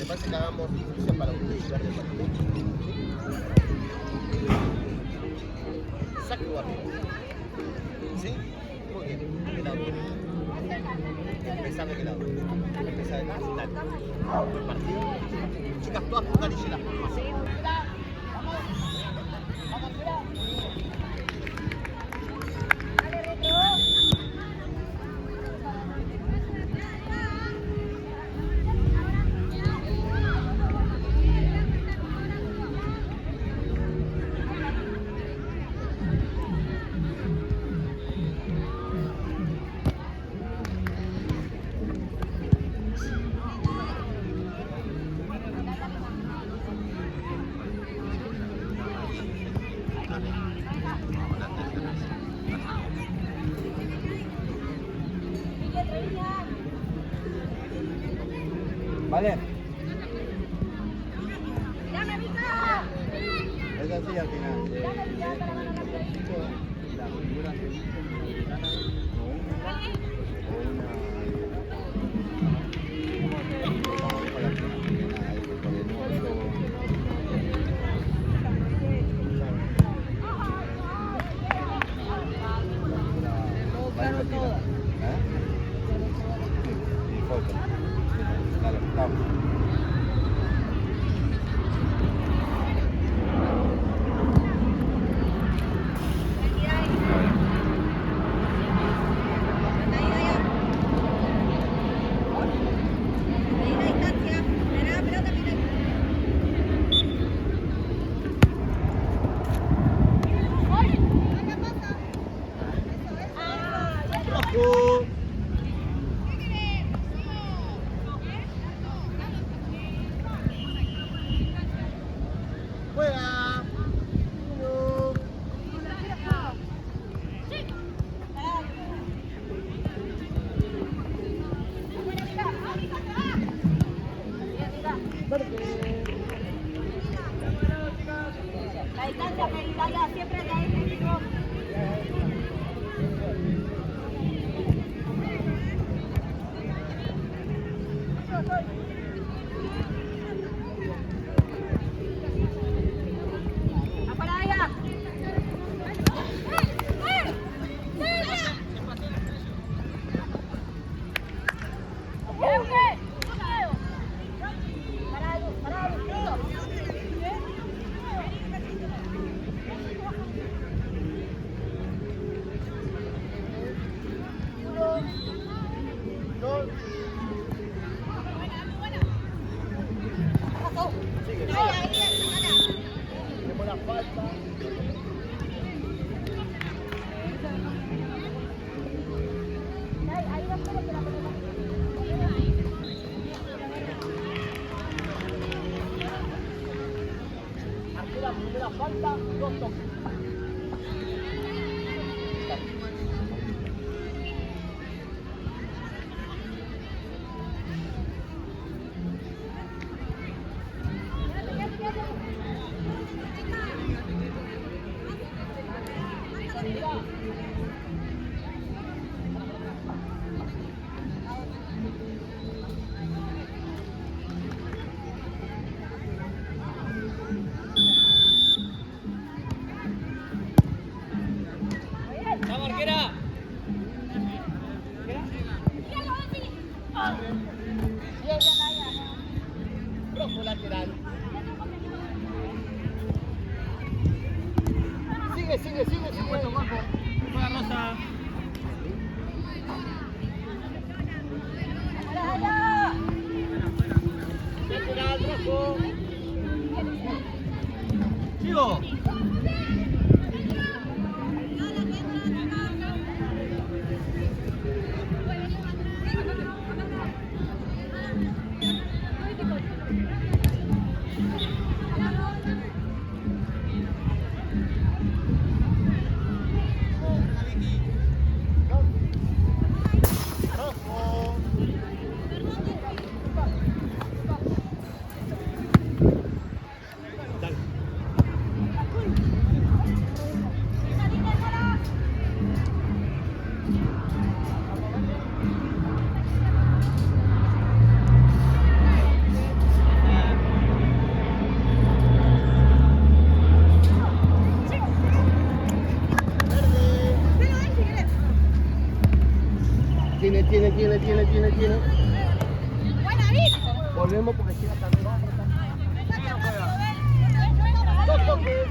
¿te parece que hagamos difusión para utilizar de partido? Saque guardia. ¿Sí? Muy bien. ¿De qué lado? Empezar de qué lado. Empezar de lado. Dale. Buen partido. Chicas, todas pongan y las palmas. Vale. ¡Dame, Mica! Es así al final. La figura mexicana o una... Y foto. Dale, vamos. La distancia meditaria siempre es de efectivo. Primera falta, 2 toques. Rojo lateral. Sigue. Puesto bajo. Juega Rosa. Lateral rojo. Sigo. Tiene. Buena, Vic. Volvemos porque llega también. Dos toques.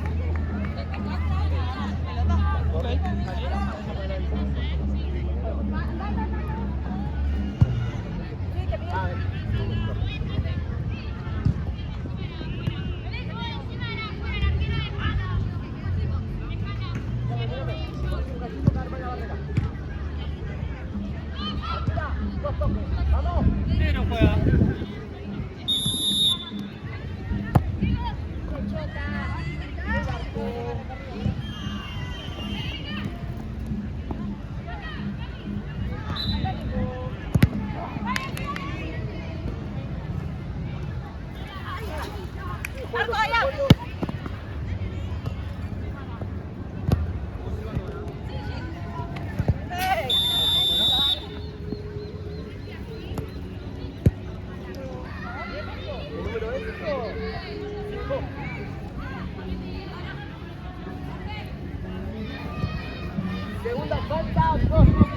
Arco allá. Segunda falta, dos toques.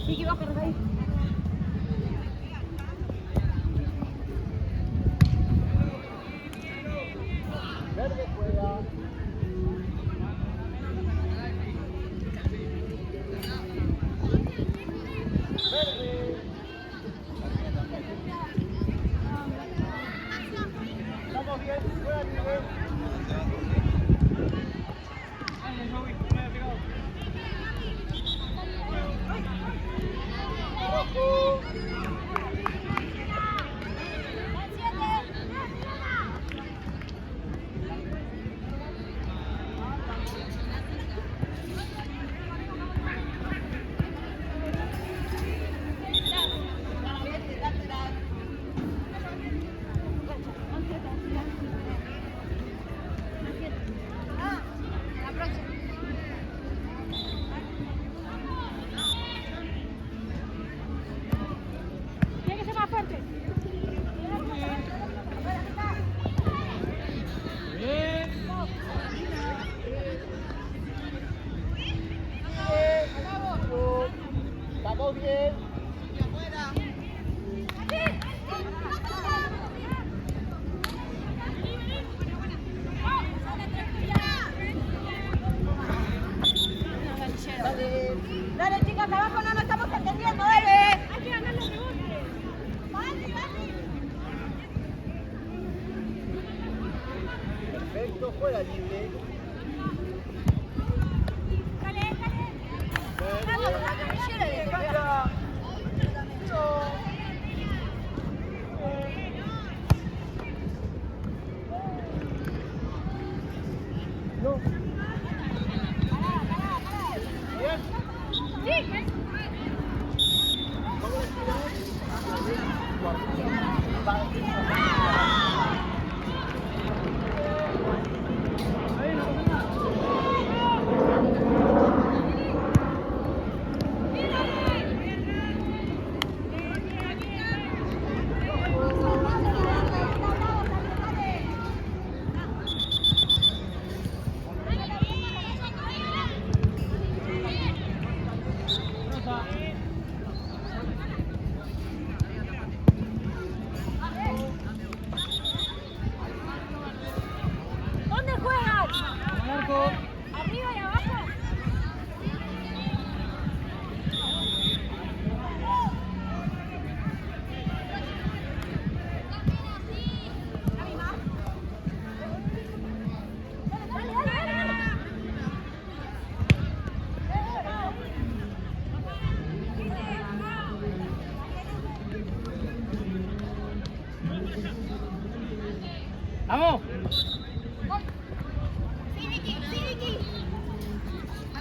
Vicky, baja, ahí. Verde juega. Verde. Estamos bien, juega bien. Rojo. Tiene que ser más fuerte. Estamos bien. Dale. Dale, chicas, abajo no nos estamos entendiendo, dale. Hay que ganar los rebotes. Vale. Perfecto, juega libre. No. Bien. ¿Dónde juegan? ¿Arriba y abajo? ¡Vamos! Sí, Vicky.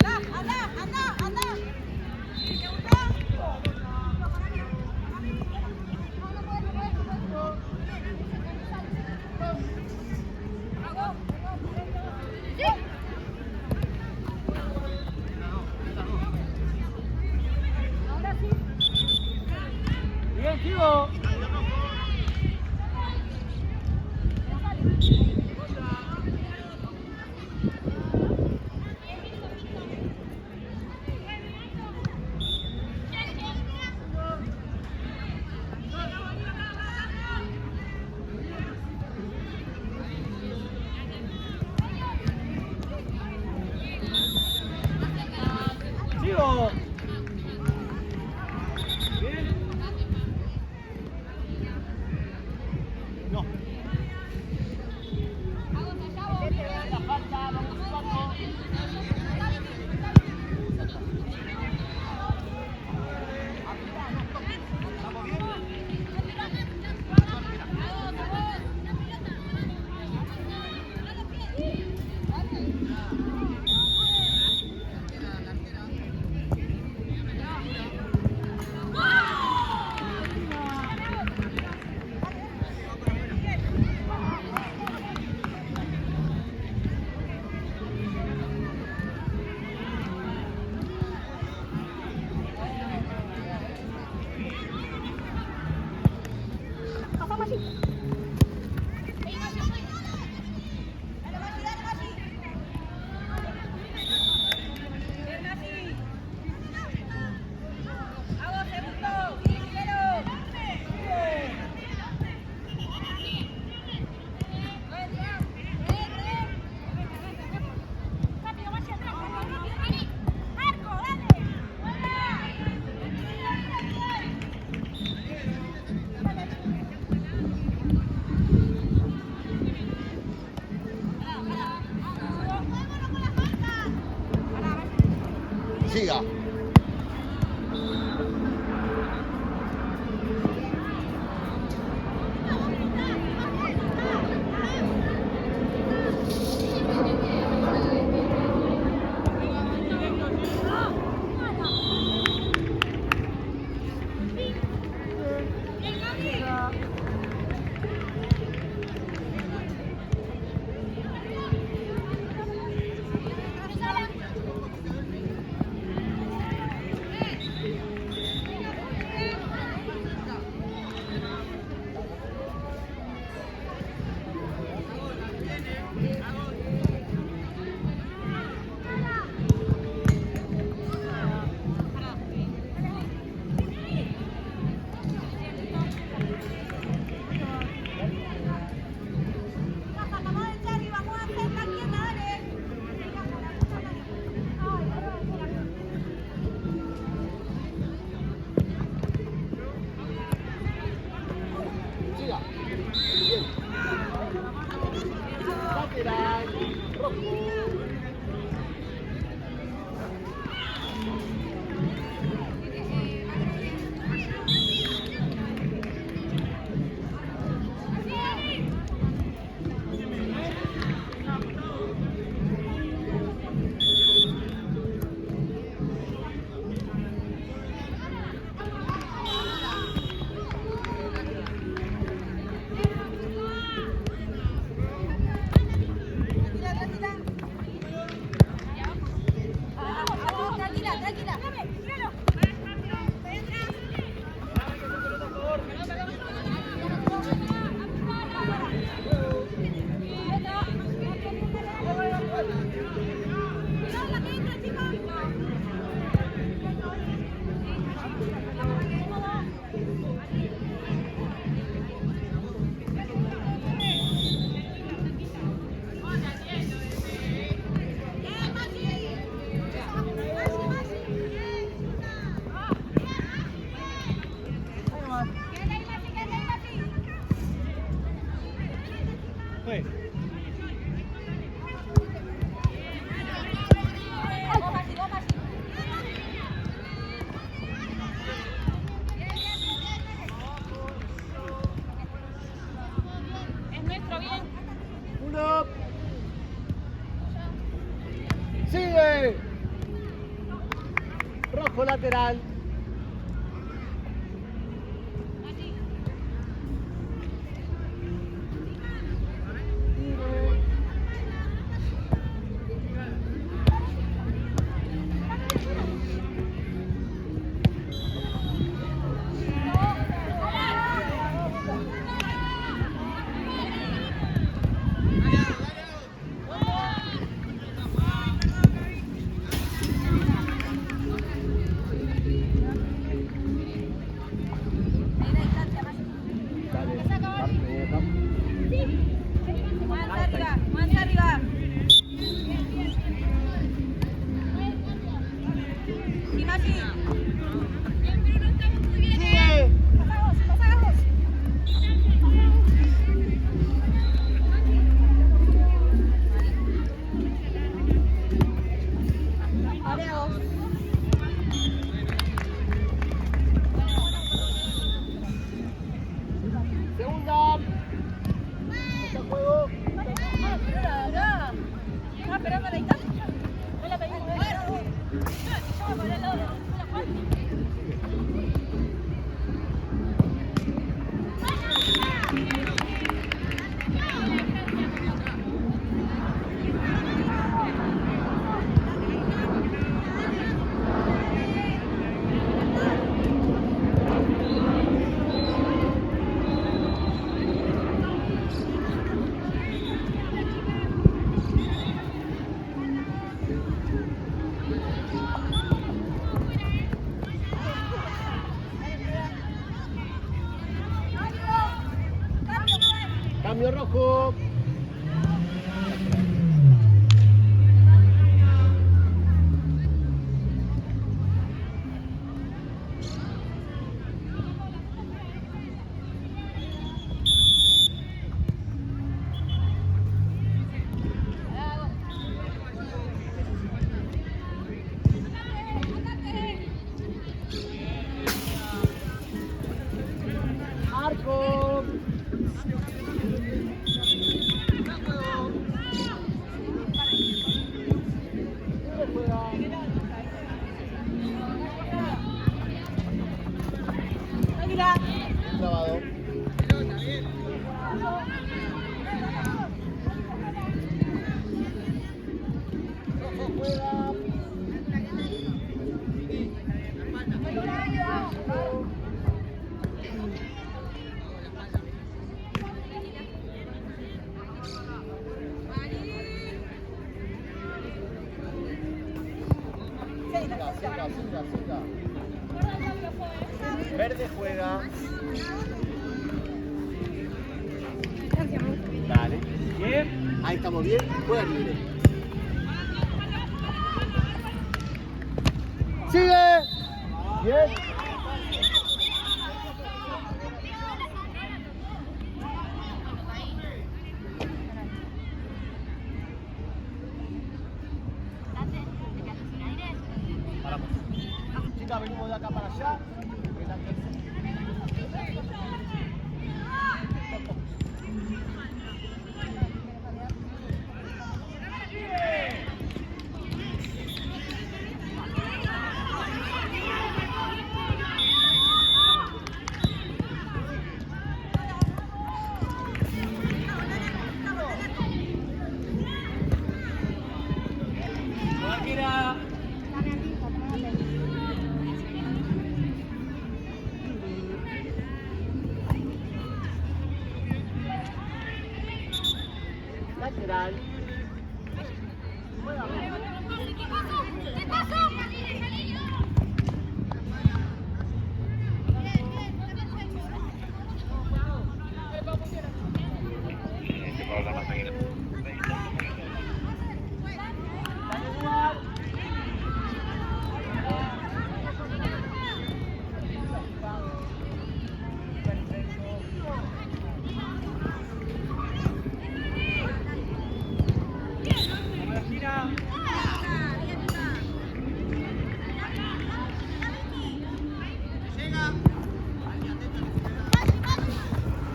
Anda. ¿Te gustó? Sí. Ahora sí. Bien, sigo. Siga. Sigue. Rojo lateral. Siga. Verde juega. Dale. Bien. Ahí estamos bien. Juega libre. Sigue. Bien. Paramos. Chicas, venimos de acá para allá. Lateral. ¿Qué pasó?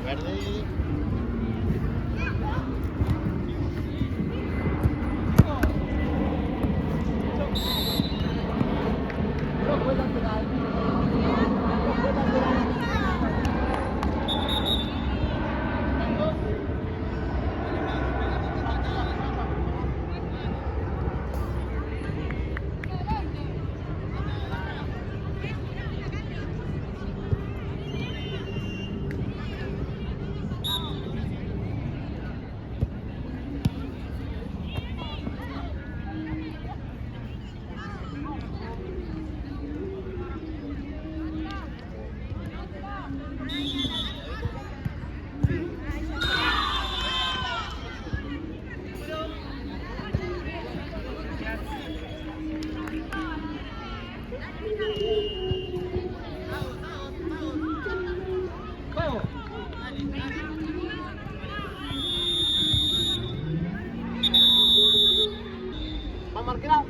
Verde. Va a marcar.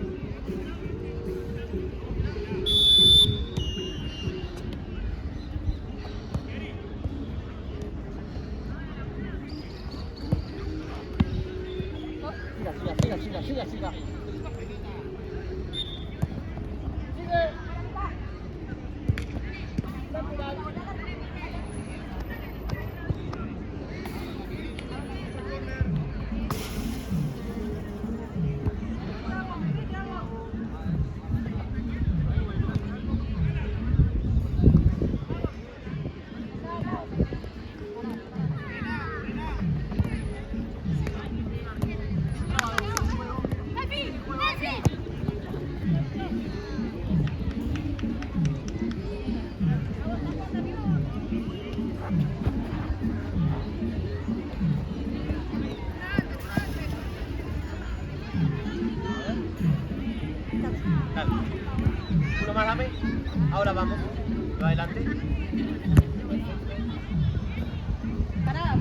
Siga. Sigue. Dale. Uno más, dame. Ahora vamos. Va adelante. Pará.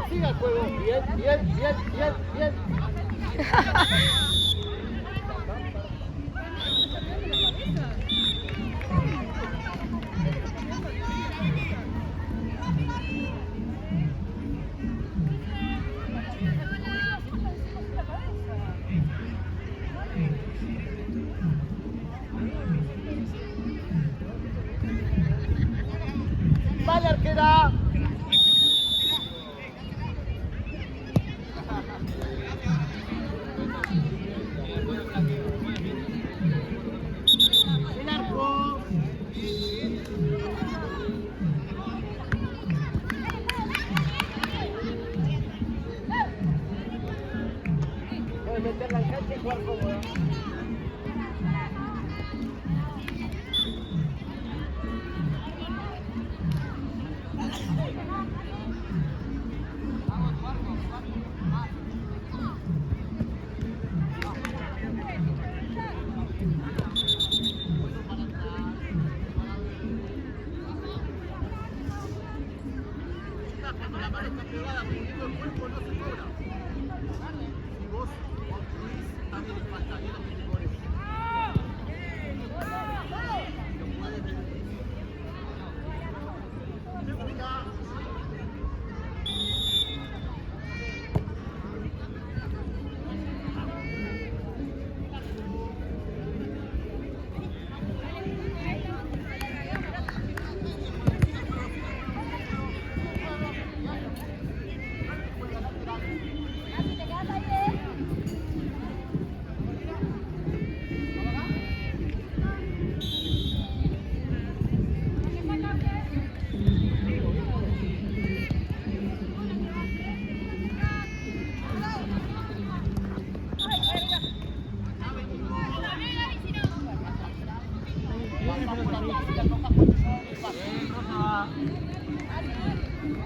Siga el juego. Bien. Espera. El arco. Puedes meterla en cancha y jugar cómodo. Cuando la mano está pegada, poniendo el cuerpo, no se cobra. Si vos obstruís, también es falta. Y es lo que te cobres. Lo puedes ver.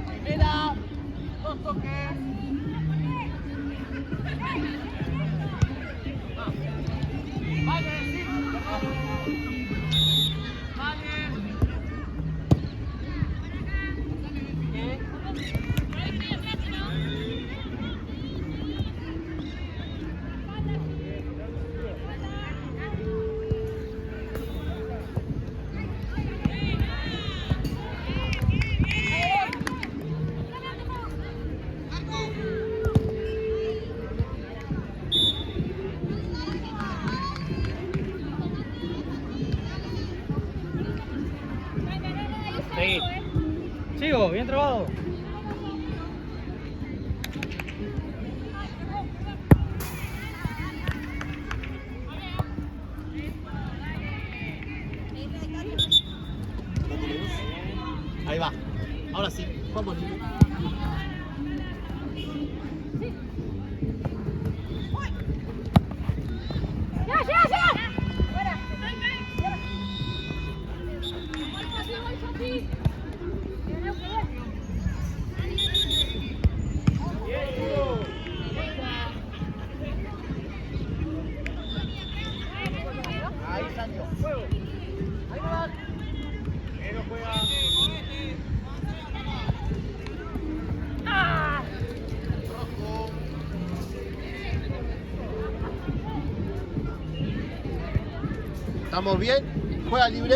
Primera, dos toques. Vale, sí. Vale. Seguí. Sigo, bien trabado. Ahí va. Ahora sí, vamos. Ahí salió. Juego. Ahí va. Pero juega. Rojo. ¿Estamos bien? Juega libre.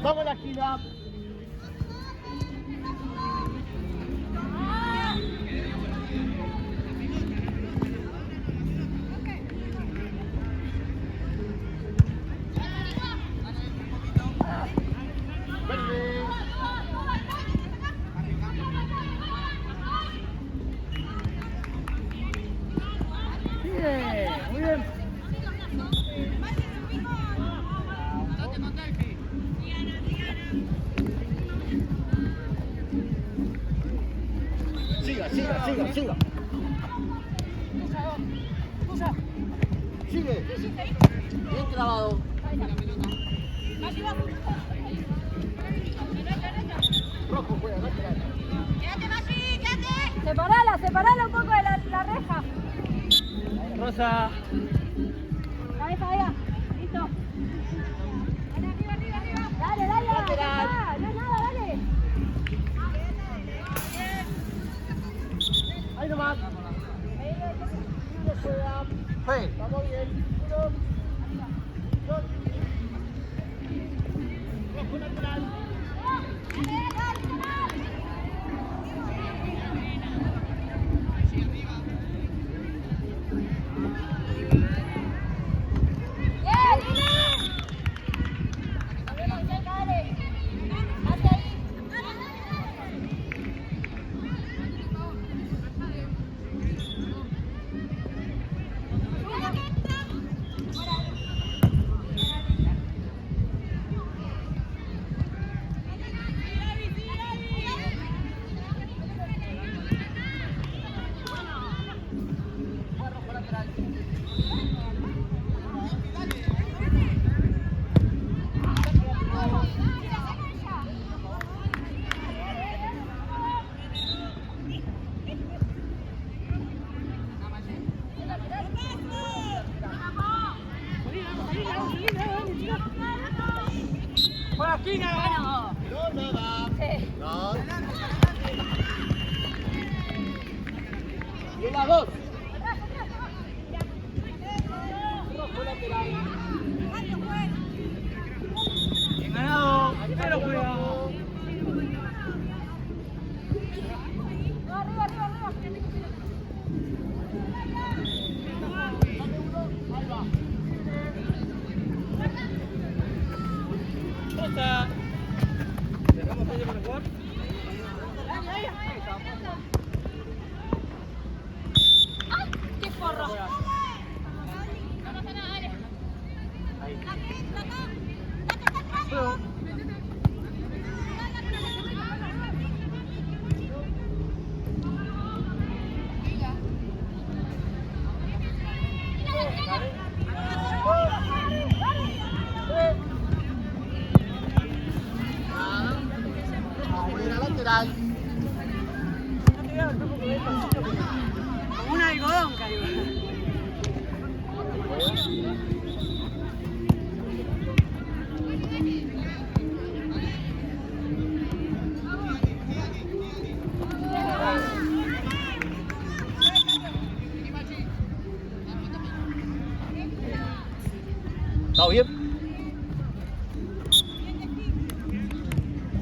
Vamos a la esquina. Muy bien. Siga. Sigue. Bien clavado. Rojo juega, no te vayas. Separala un poco de la reja. Rosa. Cabeza allá. Listo. Dale, dale. Lateral. No es nada, dale. Ahí nomás. Juega. Fe. Vamos bien. 1, 2. Rojo lateral. ¡Por la esquina! No, nada. No. Y una, dos. Bien ganado, pero cuidado. Rosa. ¿Dejamos todo para jugar? ¡Qué forro! Ahí. Mira lateral. Como un algodón cayó. ¿Está bien?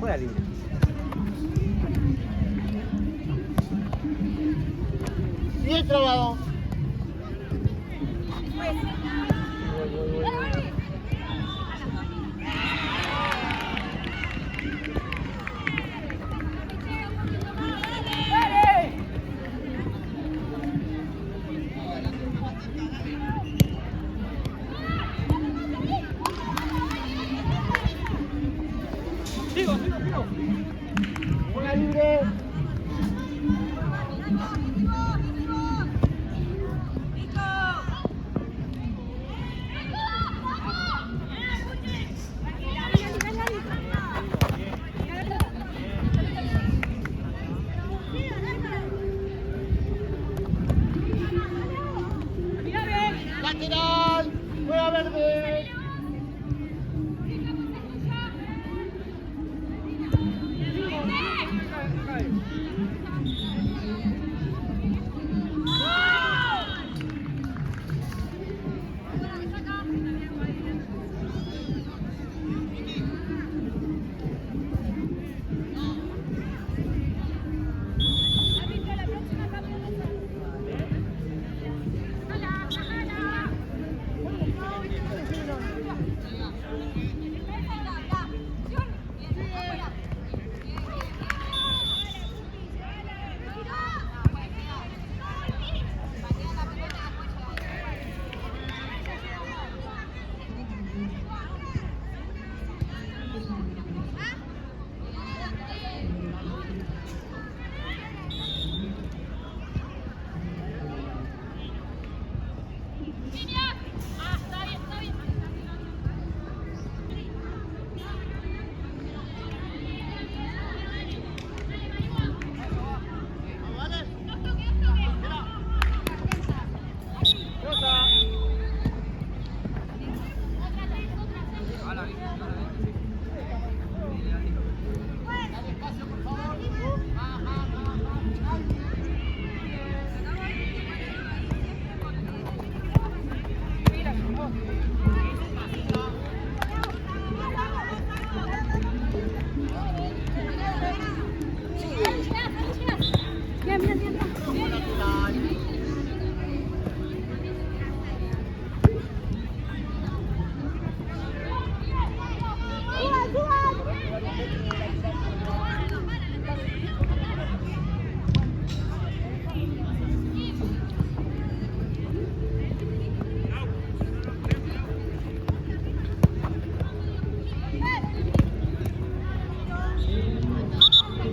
Juega libre. Bien trabado. Sigo. Juega libre. Lateral. Juega verde.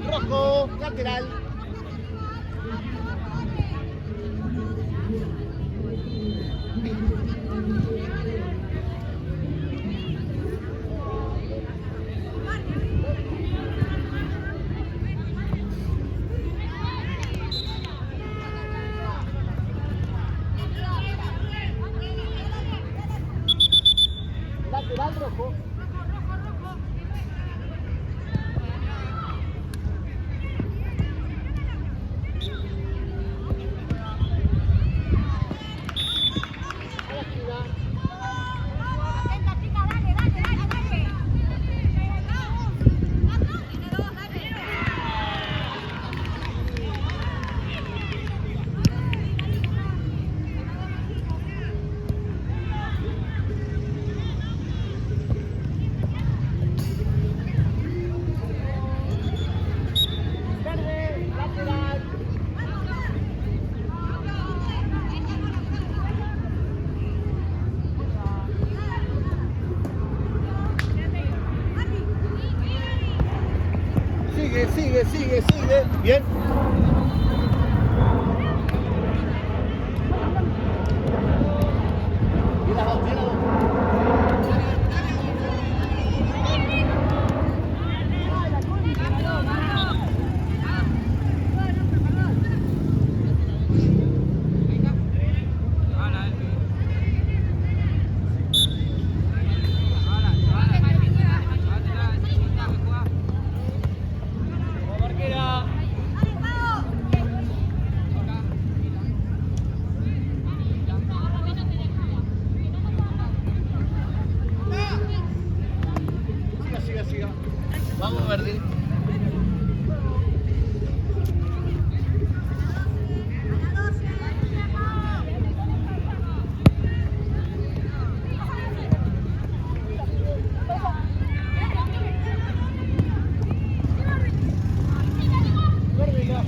Rojo, lateral. lateral rojo. Atenta, chica, dale, dale, dale, dale. Verde, lateral. Sigue, sigue, sigue, sigue. Bien. Bien las dos, bien las dos. Marquera. Siga, siga, siga. Vamos, Verde. Verde, ya.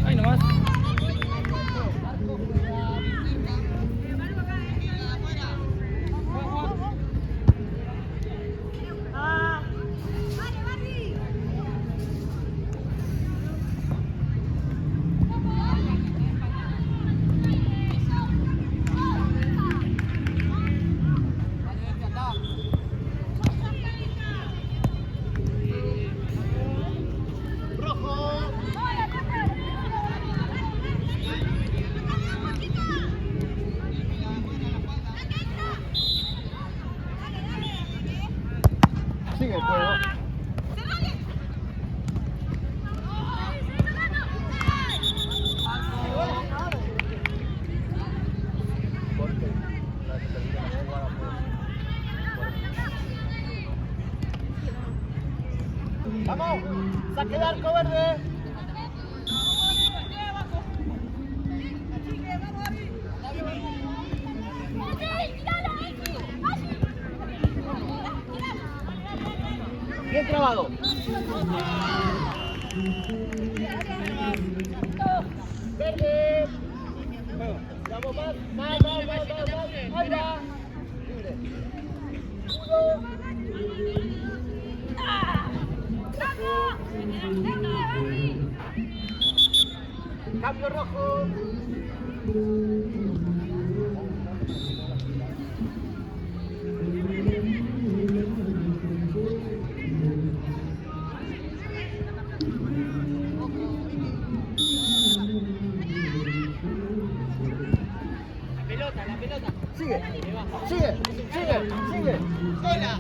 Ahí nomás. Rojo. Sigue el juego. Vamos, saque el arco verde. Bien trabado. Verde. Vamos más, más, más, más, más. Ahí va. Libre. Cambio rojo. La pelota. Sigue, sigue, sigue, sigue. Sola.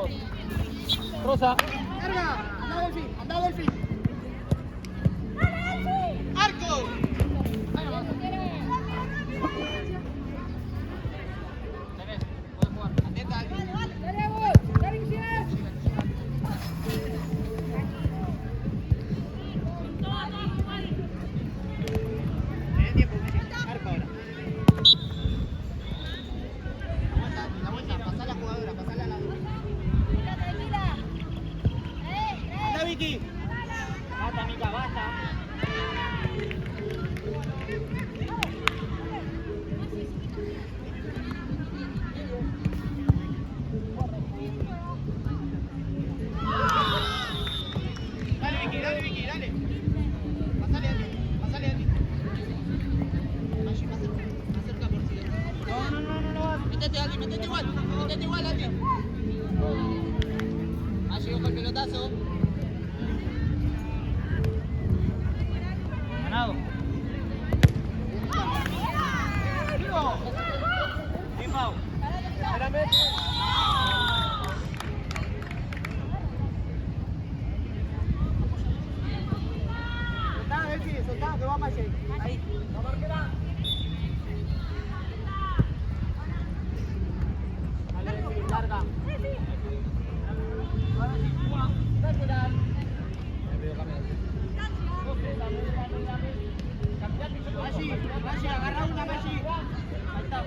Vamos. Rosa. Carga. Anda Delfín. Arco. Atenta, Alfie. Tiene tiempo, Arco ahora. La vuelta, pasá la jugadora, pasá la lado. Anda Vicky. Basta, Mica, basta. Dale Vicky, dale. Pasale Andy. Allí, más cerca por si. No. Métete igual, Andy. Allí, ojo el pelotazo. Ganado. Bien, Pau. Espérame. Soltá, Delphi, soltá, que va Maye. Ahí. La marquera. Dale, Delphi, larga. Ahora sí, Juan. Lateral. Maggi, agarra una, Maggi. Ahí está.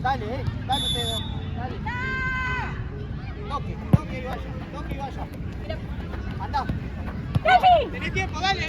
Cambio. Dale ustedes. Dale. Toque y vaya. Anda. Tenés tiempo, dale.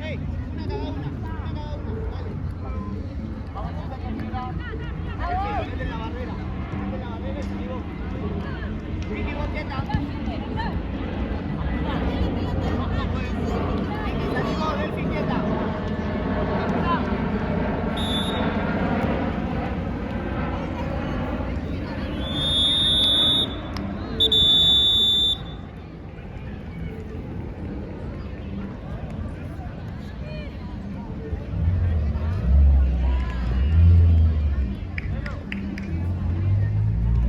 Hey, una cada una. Dale. Vamos a hacer la barrera. Mete la barrera y seguimos. Vicky, vos quieta.